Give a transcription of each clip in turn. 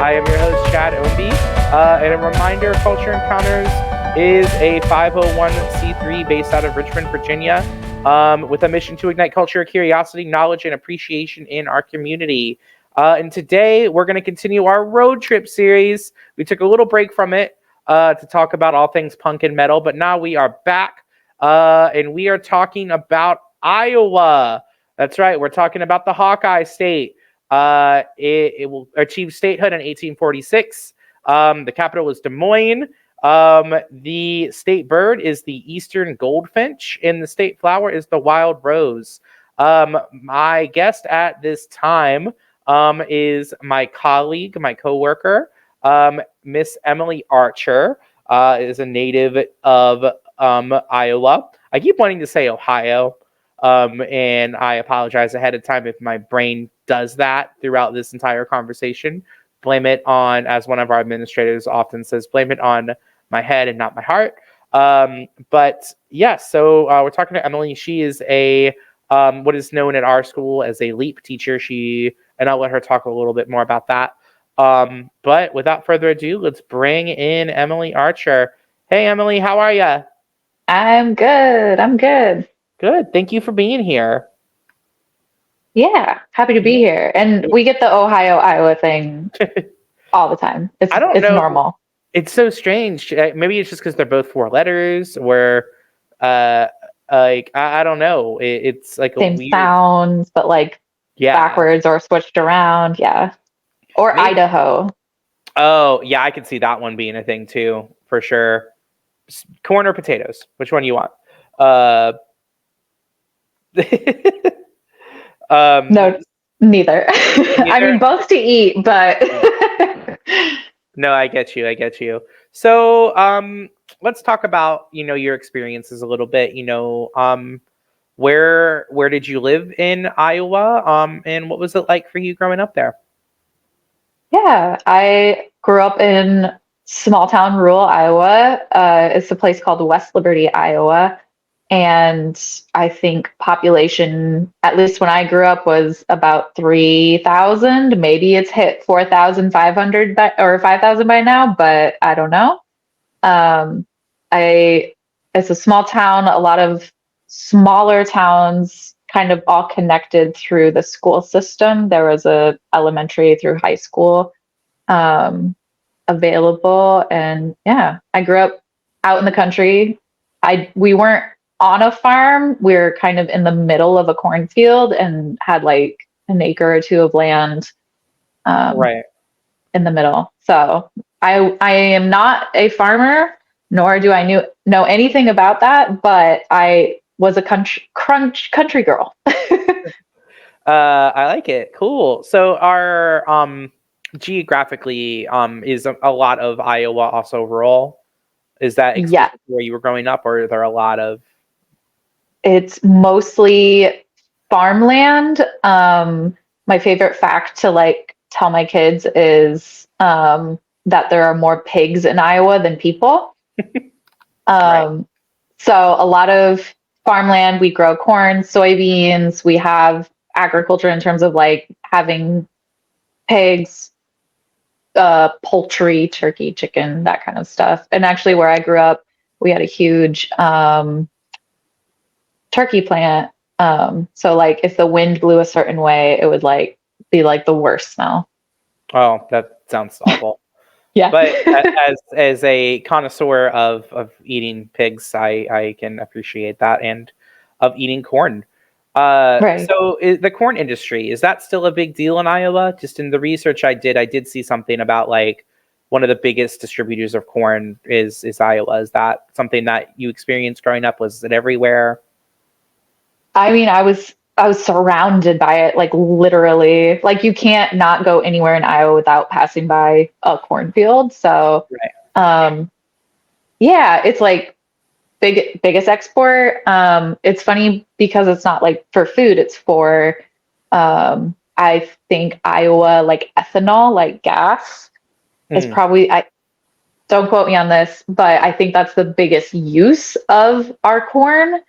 I am your host, Chad Ownby. And a reminder, Culture Encounters is a 501c3 based out of Richmond, Virginia, with a mission to ignite culture, curiosity, knowledge, and appreciation in our community. And today, we're going to continue our road trip series. We took a little break from it to talk about all things punk and metal, but now we are back, and we are talking about Iowa. That's right. We're talking about the Hawkeye State. It will achieve statehood in 1846. The capital was Des Moines. The state bird is the eastern goldfinch, and the state flower is the wild rose. My guest at this time is my colleague, my coworker, Miss Emily Archer, is a native of Iowa. I keep wanting to say Ohio. And I apologize ahead of time if my brain does that throughout this entire conversation. Blame it on, as one of our administrators often says, blame it on my head and not my heart. But yeah, so we're talking to Emily. She is a what is known at our school as a LEAP teacher. And I'll let her talk a little bit more about that. But without further ado, let's bring in Emily Archer. Hey, Emily, how are you? I'm good. Good. Thank you for being here. Yeah, happy to be here. And we get the Ohio-Iowa thing all the time. It's normal. It's so strange. Maybe it's just because they're both four letters, or like I don't know. It's like same a weird sounds, but like backwards or switched around. Yeah, or maybe. Idaho. Oh yeah, I could see that one being a thing too, for sure. Corn or potatoes? Which one do you want? No, neither. I mean, both to eat, but no, I get you. So, let's talk about, your experiences a little bit. Where did you live in Iowa? And what was it like for you growing up there? Yeah, I grew up in small town rural Iowa. It's a place called West Liberty, Iowa. And I think population, at least when I grew up, was about 3,000. Maybe it's hit 4,500 or 5,000 by now, but I don't know. It's a small town, a lot of smaller towns kind of all connected through the school system. There was a elementary through high school available. And yeah, I grew up out in the country. We weren't on a farm. We were kind of in the middle of a cornfield and had like an acre or two of land right in the middle. So I am not a farmer, nor do I know anything about that, but I was a country girl. I like it. Cool. So our geographically is a lot of Iowa also rural? Is that where you were growing up, or are there a lot of? It's mostly farmland. My favorite fact to like tell my kids is that there are more pigs in Iowa than people. Right. So a lot of farmland. We grow corn, soybeans. We have agriculture in terms of like having pigs, poultry, turkey, chicken, that kind of stuff. And actually, where I grew up, we had a huge turkey plant. So like if the wind blew a certain way, it would like be like the worst smell. Oh, that sounds awful. Yeah. But as a connoisseur of eating pigs, I can appreciate that, and of eating corn. Right. So the corn industry, is that still a big deal in Iowa? Just in the research I did see something about like one of the biggest distributors of corn is Iowa. Is that something that you experienced growing up? Was it everywhere? I mean, I was surrounded by it, like literally. Like you can't not go anywhere in Iowa without passing by a cornfield. So, yeah, it's like biggest export. It's funny because it's not like for food; it's for I think Iowa like ethanol, like gas, is probably. I don't quote me on this, but I think that's the biggest use of our corn,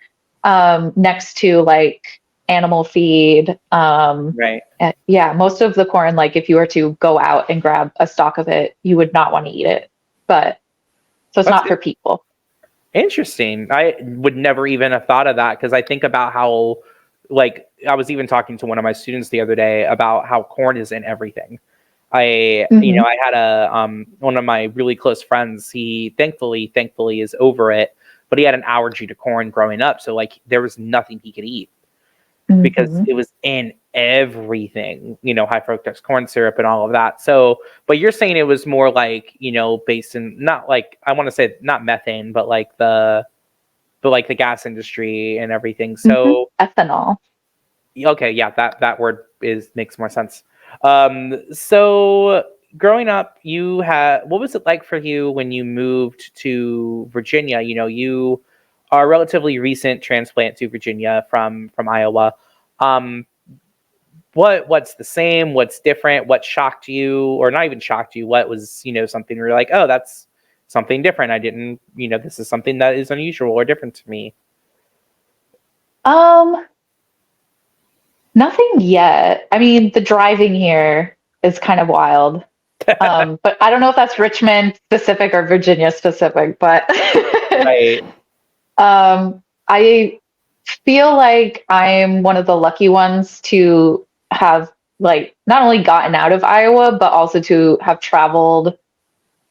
next to like animal feed. Right. Yeah, most of the corn, like if you were to go out and grab a stalk of it, you would not want to eat it. But so it's That's not for people. interesting. I would never even have thought of that because I think about how, like, I was even talking to one of my students the other day about how corn is in everything. Hmm. I had one of my really close friends. He thankfully is over it, but he had an allergy to corn growing up. So like, there was nothing he could eat because Hmm. it was in everything, high fructose corn syrup and all of that. So, but you're saying it was more like, based in not like I want to say not methane, but like the gas industry and everything. Hmm. So, Ethanol. okay, yeah, that word makes more sense. So growing up, you had what was it like for you when you moved to Virginia? You are a relatively recent transplant to Virginia from Iowa. Um, what's the same? What's different? What shocked you, or not even shocked you? What was something where you're like, oh, that's something different. I didn't, this is something that is unusual or different to me. Um, Nothing yet. I mean, the driving here is kind of wild. But I don't know if that's Richmond specific or Virginia specific, but Right. I feel like I'm one of the lucky ones to have like not only gotten out of Iowa, but also to have traveled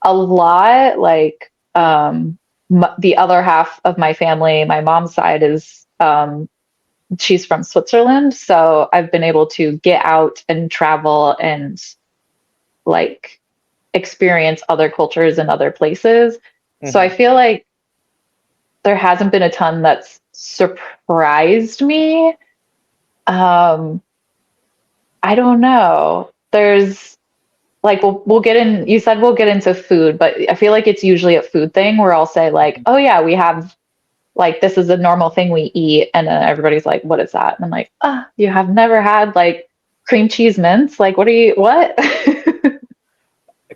a lot. Like the other half of my family, my mom's side is she's from Switzerland, so I've been able to get out and travel and like experience other cultures and other places. So I Hmm. feel like there hasn't been a ton that's surprised me. Um, I don't know. There's like we'll get in. You said we'll get into food, but I feel like it's usually a food thing where I'll say like, oh yeah, we have like this is a normal thing we eat, and then everybody's like, what is that? And I'm like, ah, you have never had like cream cheese mints? Like, what are you? What?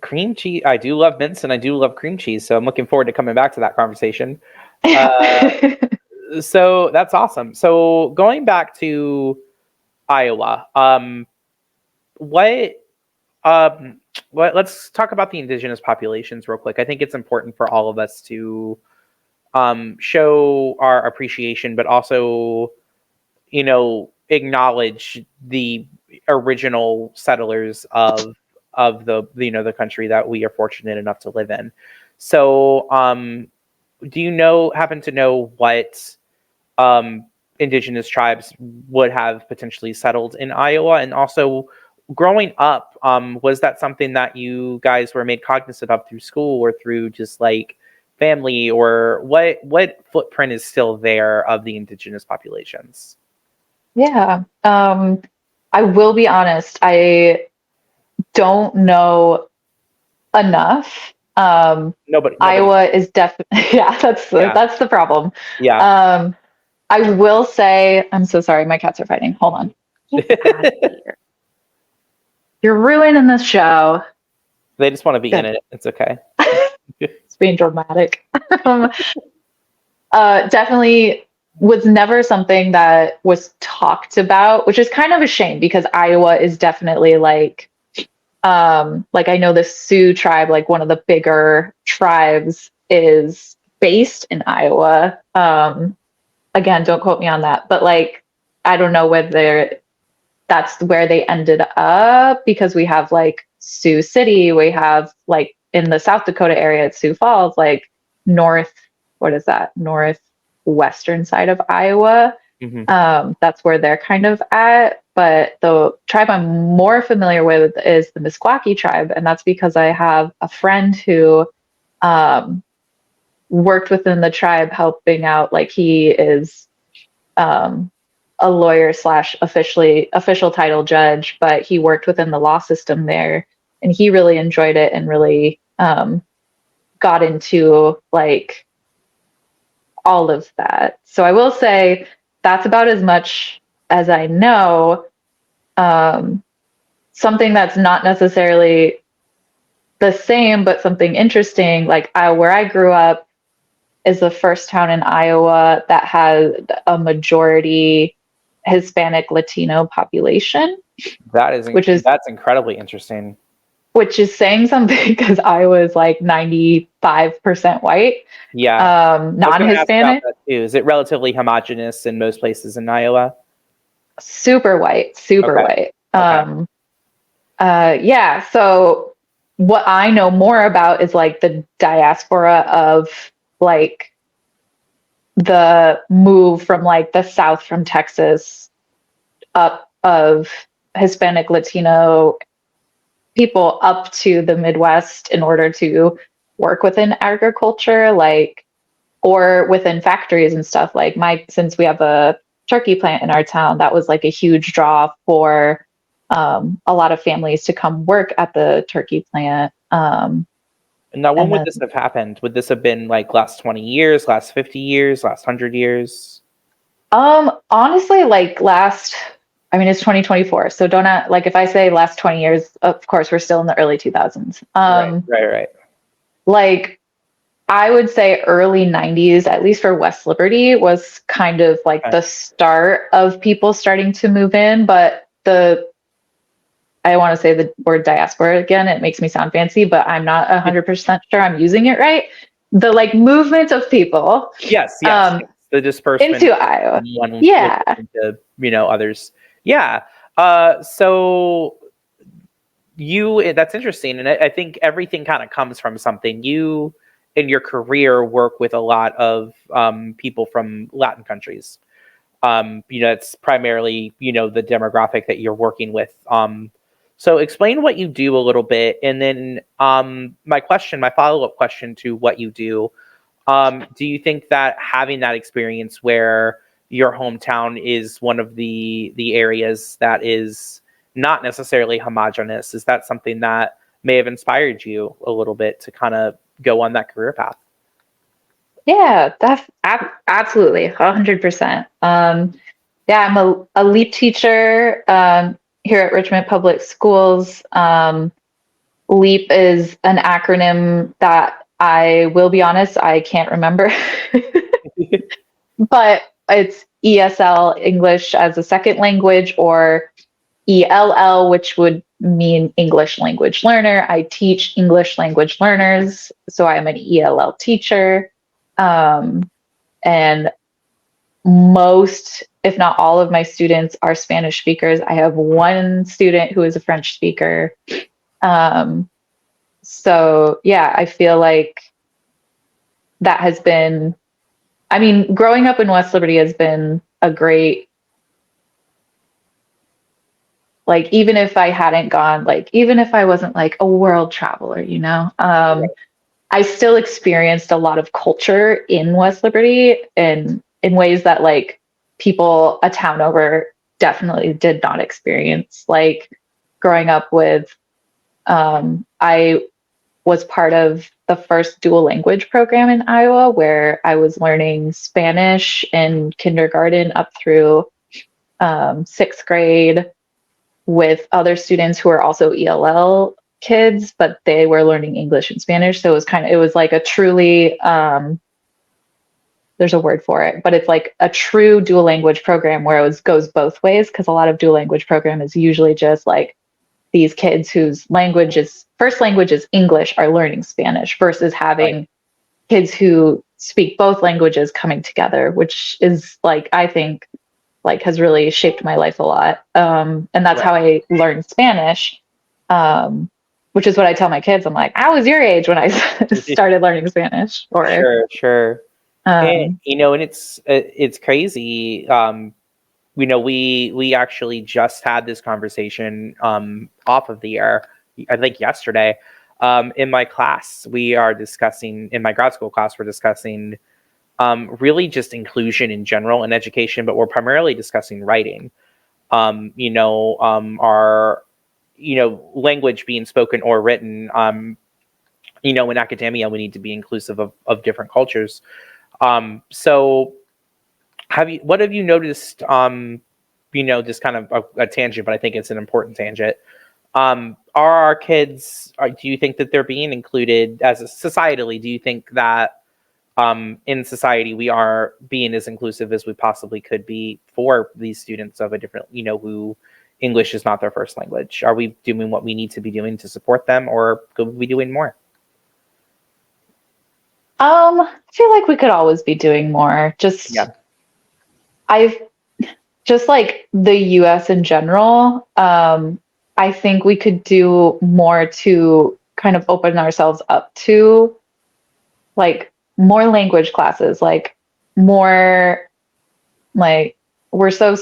Cream cheese. I do love mints and I do love cream cheese, so I'm looking forward to coming back to that conversation. Uh, so that's awesome. So going back to Iowa, what let's talk about the indigenous populations real quick. I think it's important for all of us to show our appreciation, but also acknowledge the original settlers of the country that we are fortunate enough to live in. So, do you happen to know what um, indigenous tribes would have potentially settled in Iowa? And also, growing up, was that something that you guys were made cognizant of through school or through just like family, or what footprint is still there of the indigenous populations? Yeah. I will be honest, I don't know enough. Nobody. Iowa is definitely yeah, Yeah, that's the problem. yeah. Um, I will say, I'm so sorry, my cats are fighting. Hold on. Get out of here. You're ruining the show. They just want to be in Good. it. It's okay. It's being dramatic. Um, Definitely was never something that was talked about, which is kind of a shame because Iowa is definitely like I know the Sioux tribe, like one of the bigger tribes, is based in Iowa. Again, don't quote me on that, but like I don't know whether that's where they ended up because we have like Sioux City, we have like in the South Dakota area at Sioux Falls, like north, what is that? Northwestern side of Iowa. Hmm. That's where they're kind of at. But the tribe I'm more familiar with is the Meskwaki tribe, and that's because I have a friend who um, worked within the tribe, helping out. Like he is um, a lawyer slash official title judge, but he worked within the law system there, and he really enjoyed it and really got into like all of that. So I will say that's about as much as I know. Um, Something that's not necessarily the same, but something interesting, like where I grew up is the first town in Iowa that had a majority. Hispanic Latino population, That is which is that's incredibly interesting. saying something because I was like 95% white, Yeah. I was going to ask about non-Hispanic, that too. Is it relatively homogenous in most places in Iowa? super white, super Okay. white. Okay. Yeah. So what I know more about is like the diaspora of like the move from like the South from Texas up of Hispanic Latino people up to the Midwest in order to work within agriculture, like, or within factories and stuff. Like, since we have a turkey plant in our town, that was like a huge draw for a lot of families to come work at the turkey plant. Now, when And would then, this have happened? Would this have been like last 20 years, last 50 years, last 100 years? honestly, like I mean, it's 2024. So don't, like, if I say last 20 years, of course, we're still in the early 2000s. Right, right, right. Like, I would say early 90s, at least for West Liberty, was kind of like Okay. the start of people starting to move in. But I want to say the word diaspora again, it makes me sound fancy, but I'm not 100% sure I'm using it right. The like movement of people Yes, yes, yes. The disbursement into Iowa. from one Yeah. location to, others. Yeah. So that's interesting. And I think everything kind of comes from something. You, in your career, work with a lot of people from Latin countries. It's primarily, the demographic that you're working with. So explain what you do a little bit. And then my follow-up question to what you do you think that having that experience where your hometown is one of the areas that is not necessarily homogenous, is that something that may have inspired you a little bit to kind of go on that career path? Yeah, that's absolutely 100%. Yeah, I'm a LEAP teacher here at Richmond Public Schools. LEAP is an acronym that I will be honest, I can't remember, but it's ESL, English as a second language, or ELL, which would mean English language learner. I teach English language learners, so I am an ELL teacher. And most, if not all of my students are Spanish speakers. I have one student who is a French speaker. Um, so yeah, I feel like that has been, I mean, growing up in West Liberty has been a great, like, even if I hadn't gone, like, even if I wasn't like a world traveler, I still experienced a lot of culture in West Liberty and in ways that like people a town over definitely did not experience. Like growing up with, I was part of the first dual language program in Iowa where I was learning Spanish in kindergarten up through sixth grade with other students who are also ELL kids, but they were learning English and Spanish. So it was like a truly, there's a word for it, but it's like a true dual language program where goes both ways. Cause a lot of dual language program is usually just like these kids whose first language is English are learning Spanish versus having Right. kids who speak both languages coming together, which is like, I think like has really shaped my life a lot. And that's Right. how I learned Spanish. Which is what I tell my kids. I'm like, I was your age when I started learning Spanish. Or, Sure, sure. And um, and it's crazy. We actually just had this conversation off of the air, I think yesterday. In my class, in my grad school class, we're discussing really just inclusion in general in education, but we're primarily discussing writing. Our language being spoken or written. In academia, we need to be inclusive of different cultures. So what have you noticed? Just kind of a tangent, but I think it's an important tangent. Are our kids, do you think that they're being included societally? Do you think that in society, we are being as inclusive as we possibly could be for these students of a different, who English is not their first language. Are we doing what we need to be doing to support them, or could we be doing more? I feel like we could always be doing more. I've just like the US in general. I think we could do more to kind of open ourselves up to like more language classes, like more like we're so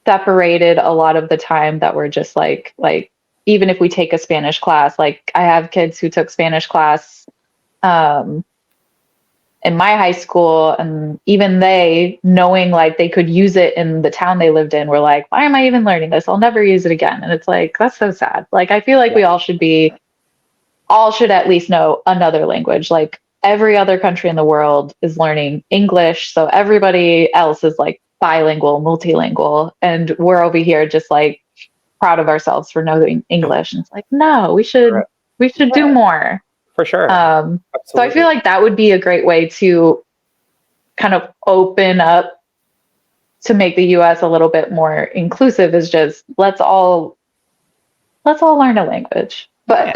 separated a lot of the time that we're just like even if we take a Spanish class, like I have kids who took Spanish class um in my high school, and even they, knowing like they could use it in the town they lived in, were like, why am I even learning this? I'll never use it again. And it's like, that's so sad. Like I feel like we all should at least know another language. Like every other country in the world is learning English, so everybody else is like bilingual, multilingual, and we're over here just like proud of ourselves for knowing English. And it's like, no, we should do more. For sure. So I feel like that would be a great way to kind of open up to make the US a little bit more inclusive, is just let's all learn a language. But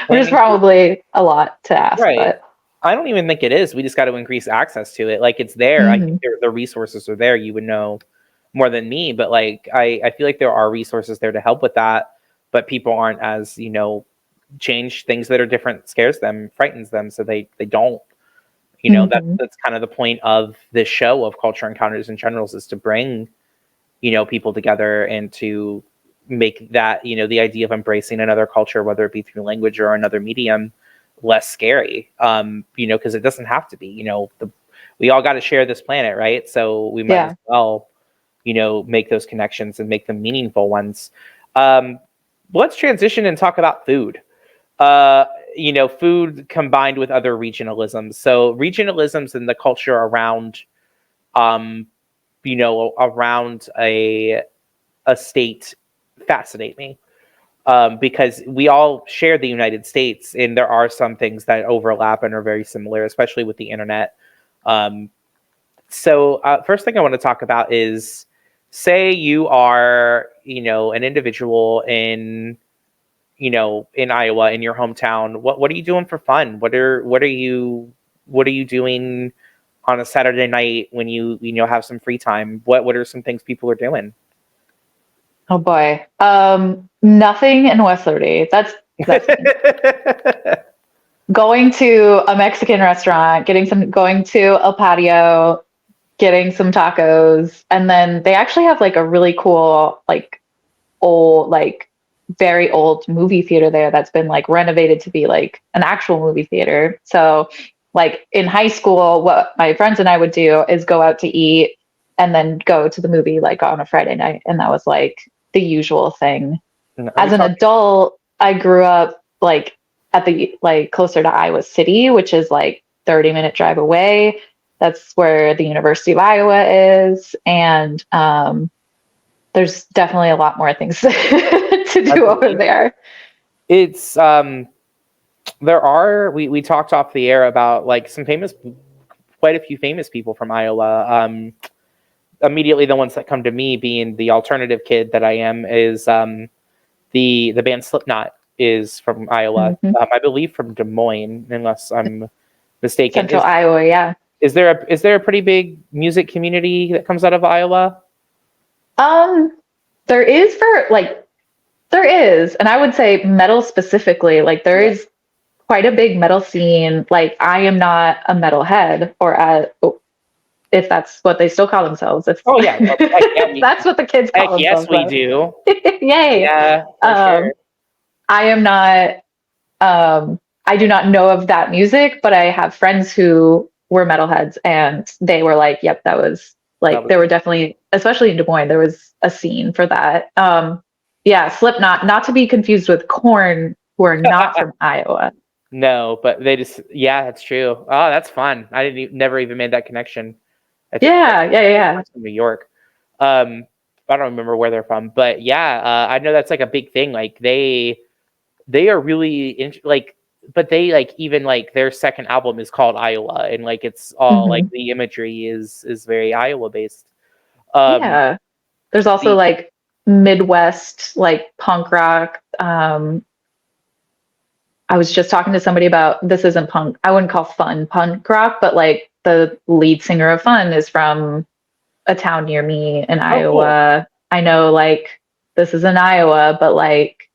which is probably a lot to ask. Right. But I don't even think it is. We just got to increase access to it. Like it's there. I think the resources are there. You would know more than me, but like I feel like there are resources there to help with that, but people aren't as, change things that are different scares them, frightens them, so they don't. That's kind of the point of this show of Culture Encounters in Generals, is to bring people together and to make that the idea of embracing another culture, whether it be through language or another medium, less scary. Because it doesn't have to be. We all got to share this planet, right? So we might as well make those connections and make them meaningful ones. Let's transition and talk about food. Food combined with other regionalisms. So regionalisms and the culture around, around a state fascinate me, because we all share the United States, and there are some things that overlap and are very similar, especially with the internet. So first thing I want to talk about is, say you are, an individual in Iowa, in your hometown. What are you doing for fun? What are you doing on a Saturday night when you have some free time? What are some things people are doing? oh boy, nothing in West Liberty. That's going to a Mexican restaurant, going to El Patio, getting some tacos, and then they actually have like a really cool like old like very old movie theater there that's been like renovated to be like an actual movie theater. So like in high school, what my friends and I would do is go out to eat and then go to the movie like on a Friday night. And that was like the usual thing. As an adult, I grew up like at the like closer to Iowa City, which is like 30-minute drive away. That's where the University of Iowa is. And there's definitely a lot more things to do over there. It's we talked off the air about like quite a few famous people from Iowa. Immediately the ones that come to me, being the alternative kid that I am, is the band Slipknot is from Iowa. I believe from Des Moines, unless I'm mistaken. Central Iowa, yeah. Is there a pretty big music community that comes out of Iowa? There is, and I would say metal specifically, like there is quite a big metal scene. Like I am not a metalhead, or if that's what they still call themselves. That's what the kids call themselves. Yes, we do. Yay. Yeah. Sure. I am not, I do not know of that music, but I have friends who were metalheads, and they were like, yep, that was like, there were definitely, especially in Des Moines, there was a scene for that. Slipknot, not to be confused with Korn, who are not from Iowa. No, but they just, that's true. Oh, that's fun. I never even made that connection. Yeah. From New York. I don't remember where they're from, but I know that's like a big thing. Like they are really like but they like even like their second album is called Iowa, and like it's all like Mhm. the imagery is very Iowa based. Um, Yeah. There's also the like Midwest, like punk rock. I was just talking to somebody about this isn't punk. I wouldn't call fun punk rock, but like the lead singer of Fun is from a town near me in oh cool, Iowa. I know like this is in Iowa, but like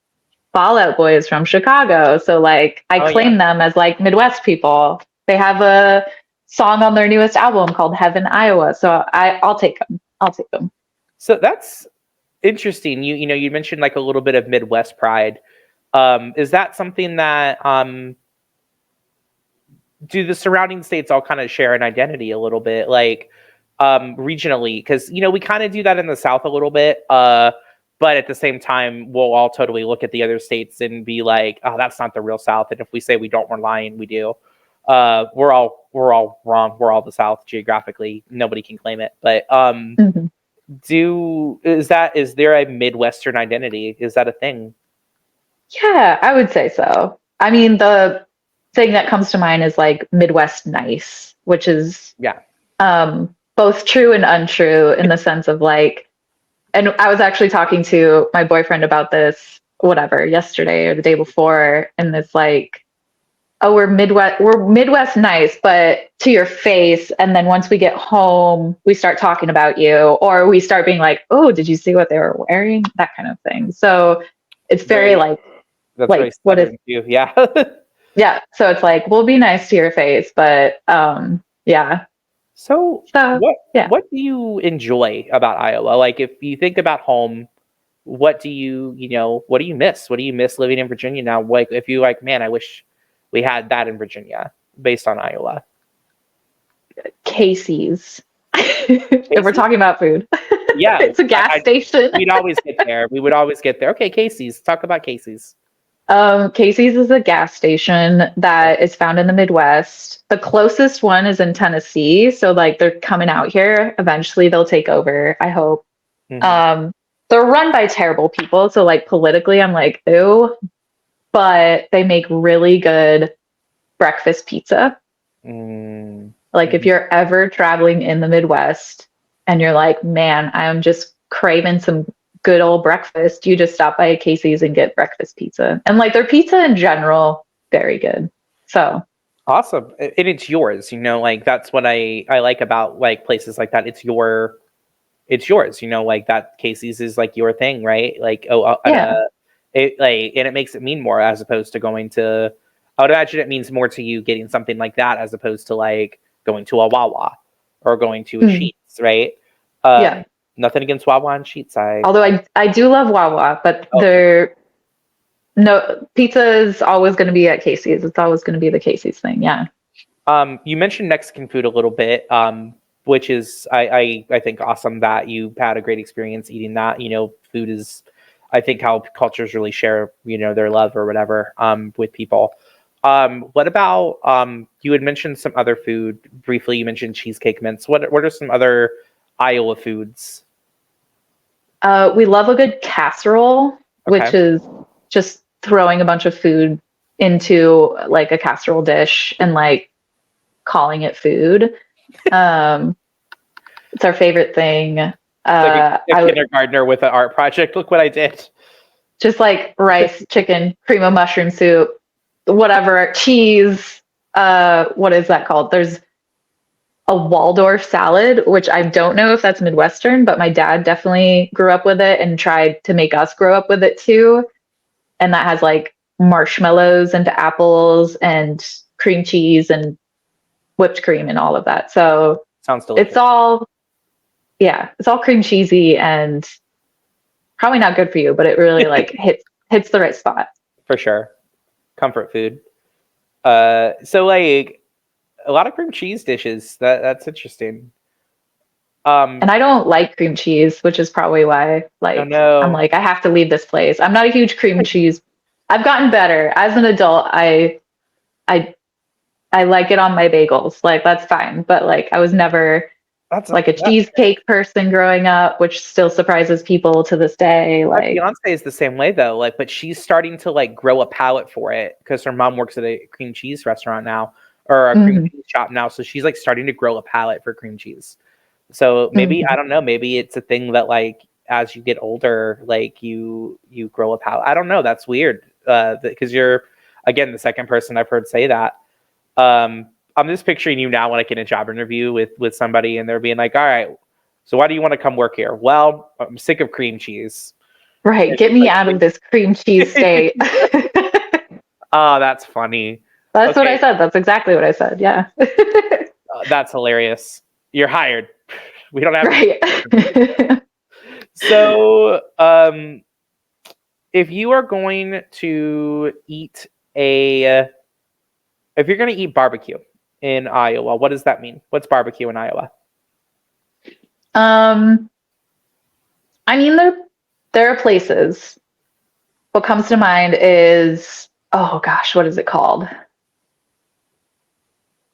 Fall Out Boy is from Chicago. So like I oh yeah. claim them as like Midwest people. They have a song on their newest album called Heaven, Iowa. So I'll take them. I'll take them. So that's interesting. You mentioned like a little bit of Midwest pride. Is that something that do the surrounding states all kind of share an identity a little bit, like regionally? Because we kind of do that in the South a little bit, but at the same time, we'll all totally look at the other states and be like, "Oh, that's not the real South." And if we say we don't, we're lying. We do. We're all wrong. We're all the South geographically. Nobody can claim it. But Mhm. is there a Midwestern identity? Is that a thing? Yeah, I would say so. I mean, the thing that comes to mind is like Midwest nice, which is Yeah. both true and untrue in the sense of like, and I was actually talking to my boyfriend about this, whatever, yesterday or the day before, and it's like, oh, we're Midwest nice, but to your face. And then once we get home, we start talking about you, or we start being like, oh, did you see what they were wearing? That kind of thing. So it's very Very. like, That's very like what is Southern too. Yeah. yeah. So it's like, we'll be nice to your face, but yeah. So So what yeah. what do you enjoy about Iowa? Like if you think about home, what do you miss? What do you miss living in Virginia now? Like if you like, man, I wish we had that in Virginia based on Iowa. Casey's. If we're Casey? talking about food, Yeah. it's a gas station. We'd always get there. We would always get there. Okay, Casey's. Talk about Casey's. Casey's is a gas station that is found in the Midwest. The closest one is in Tennessee. So, like, they're coming out here. Eventually, they'll take over, I hope. Mm-hmm. Um, they're run by terrible people. So, like, politically, I'm like, ew. But they make really good breakfast pizza. Like, if Mm-hmm. you're ever traveling in the Midwest and you're like, man, I'm just craving some good old breakfast, you just stop by a Casey's and get breakfast pizza. And like their pizza in general, very good. So, Awesome. And it's yours, like that's what I like about like places like that. It's yours, like that Casey's is like your thing, right? Like, yeah. and it makes it mean more as opposed to going to, I would imagine it means more to you getting something like that as opposed to like going to a Wawa or going to a Mm, Sheets, right? yeah. Nothing against Wawa and Sheets. Although I do love Wawa, but Oh, they're no pizza is always going to be at Casey's. It's always going to be the Casey's thing. Yeah. you mentioned Mexican food a little bit, which is I think awesome that you had a great experience eating that. Food is, I think, how cultures really share their love or whatever with people. What about you had mentioned some other food briefly. You mentioned cheesecake mints. What are some other Iowa foods? We love a good casserole, Okay. which is just throwing a bunch of food into like a casserole dish and like calling it food. Um, it's our favorite thing. It's like a I would kindergartner with an art project. Look what I did. just like rice, chicken, cream of mushroom soup, whatever, cheese. What is that called? There's a Waldorf salad, which I don't know if that's Midwestern, but my dad definitely grew up with it and tried to make us grow up with it too. And that has like marshmallows and apples and cream cheese and whipped cream and all of that. So Sounds it's delicious all, yeah, it's all cream cheesy and probably not good for you, but it really like hits the right spot. for sure. Comfort food. So like a lot of cream cheese dishes. That's interesting. And I don't like cream cheese, which is probably why Oh like I'm no. like I have to leave this place. I'm not a huge cream cheese. I've gotten better as an adult. I I like it on my bagels. Like that's fine, but like I was never That's like a cheesecake person growing up, which still surprises people to this day. My Like, fiance is the same way though. Like, but she's starting to like grow a palate for it because her mom works at a cream cheese restaurant now, or a cream mhm, cheese shop now. So she's like starting to grow a palate for cream cheese. So maybe I mhm. don't know. Maybe it's a thing that like as you get older, like you grow a palate. I don't know. That's weird. Because you're again the second person I've heard say that. I'm just picturing you now when I get a job interview with somebody and they're being like, "All right, so why do you want to come work here?" Well, I'm sick of cream cheese. Right. And Get it's me like, out of this cream cheese state. oh, that's funny. That's what I Okay, said. That's exactly what I said. Yeah. that's hilarious. You're hired. We don't have to. Right. So, if you are going to eat a, if you're going to eat barbecue in Iowa, what does that mean? What's barbecue in Iowa? um, I mean, there are places. What comes to mind is, oh gosh, what is it called?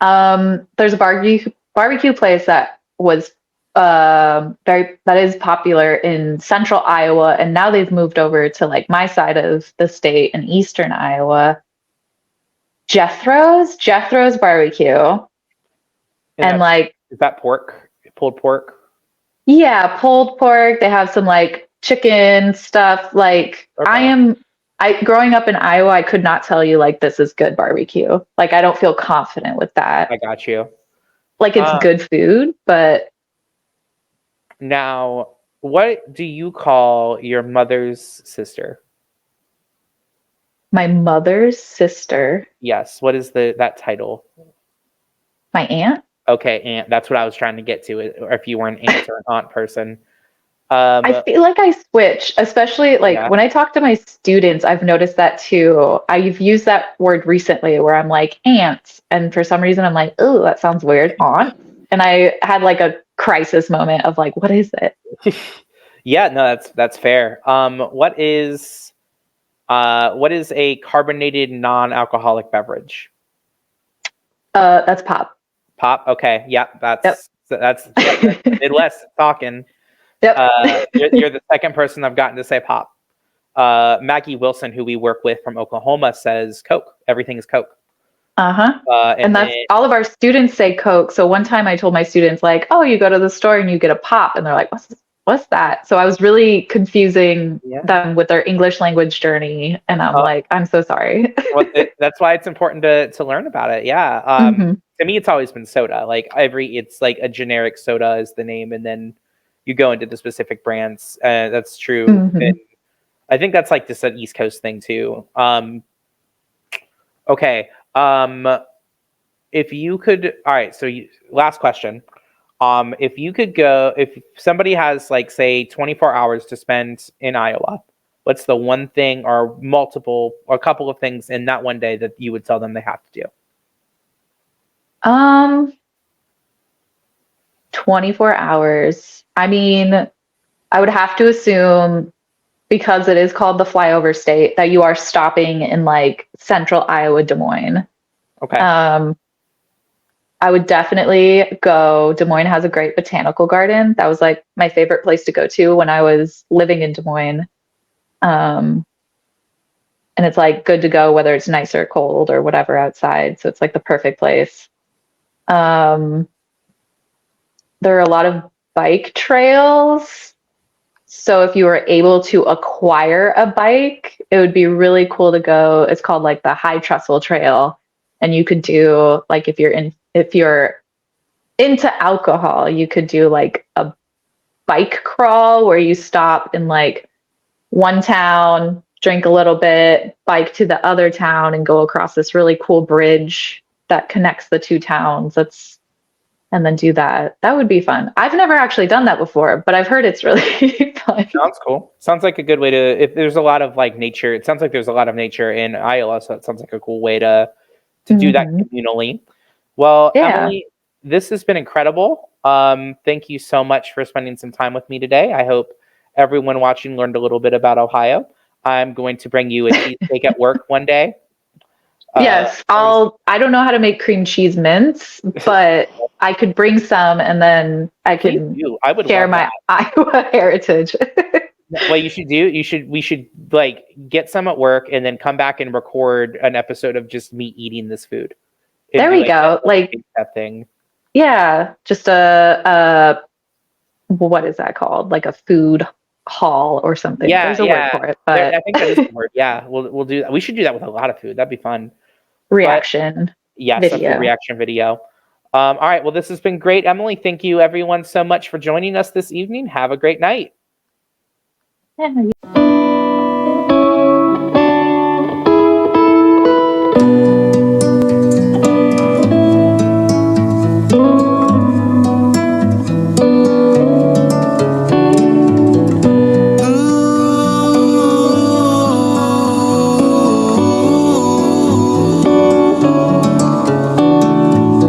There's a barbecue place that was very that is popular in central Iowa, and now they've moved over to like my side of the state in eastern Iowa. Jethro's barbecue, And and that's like, is that pork, pulled pork? yeah, pulled pork. They have some like chicken stuff. Like, Okay, I growing up in Iowa, I could not tell you like this is good barbecue. Like, I don't feel confident with that. I got you. Like, it's Uh, good food, but Now, what do you call your mother's sister? my mother's sister, Yes. What is that title? my aunt. Okay, aunt. That's what I was trying to get to. Or if you were an aunt or an aunt person. I feel like I switch, especially like Yeah. when I talk to my students, I've noticed that too. I've used that word recently where I'm like aunt, and for some reason I'm like, oh, that sounds weird, aunt. And I had like a crisis moment of like, what is it? Yeah. No, that's fair. What is a carbonated non-alcoholic beverage? That's pop. Pop. Okay. Yeah. Yep. That's yep, that's the Midwest talking. Yep. You're the second person I've gotten to say pop. Maggie Wilson, who we work with from Oklahoma, says Coke. Everything is Coke. Uh-huh. And And that's then all of our students say Coke. So one time I told my students like, "Oh, you go to the store and you get a pop." And they're like, What's that?" So I was really confusing yeah, them with their English language journey, and I'm uh, like, "I'm so sorry." that's why it's important to learn about it. Yeah. Hmm. To me, it's always been soda. Like it's like a generic soda is the name, and then you go into the specific brands. That's true. And Hmm. I think that's like just an East Coast thing too. Okay. If you could, all right. So last question. If you could go, if somebody has like say 24 hours to spend in Iowa, what's the one thing or multiple or a couple of things in that one day that you would tell them they have to do? Um, 24 hours. I mean, I would have to assume because it is called the flyover state that you are stopping in like central Iowa, Des Moines. Okay. Um, I would definitely go. Des Moines has a great botanical garden. That was like my favorite place to go to when I was living in Des Moines. Um, and it's like good to go whether it's nice or cold or whatever outside. So it's like the perfect place. Um, there are a lot of bike trails. So if you were able to acquire a bike, it would be really cool to go. It's called like the High Trestle Trail. And you could do like if you're into alcohol, you could do like a bike crawl where you stop in like one town, drink a little bit, bike to the other town, and go across this really cool bridge that connects the two towns. And then do that. That would be fun. I've never actually done that before, but I've heard it's really fun. Sounds cool. Sounds like a good way to, if there's a lot of like nature, it sounds like there's a lot of nature in Iowa. So it sounds like a cool way to do that Hmm. communally. Well, Yeah. Emily, this has been incredible. Thank you so much for spending some time with me today. I hope everyone watching learned a little bit about Ohio. I'm going to bring you a cheesecake at work one day. Yes, I don't know how to make cream cheese mince, but I could bring some and then I Please can do. I would share love my that. Iowa heritage. What you should do, we should like get some at work and then come back and record an episode of just me eating this food. It'd There be we go. Like, that thing. yeah, just what is that called? Like a food hall or something. Yeah, There's a word for it, I but think that is the word. Yeah, we'll do that. We should do that with a lot of food. That'd be fun. reaction Yes, a food video. reaction video. All right. Well, this has been great, Emily. Thank you, everyone, so much for joining us this evening. Have a great night. Yeah,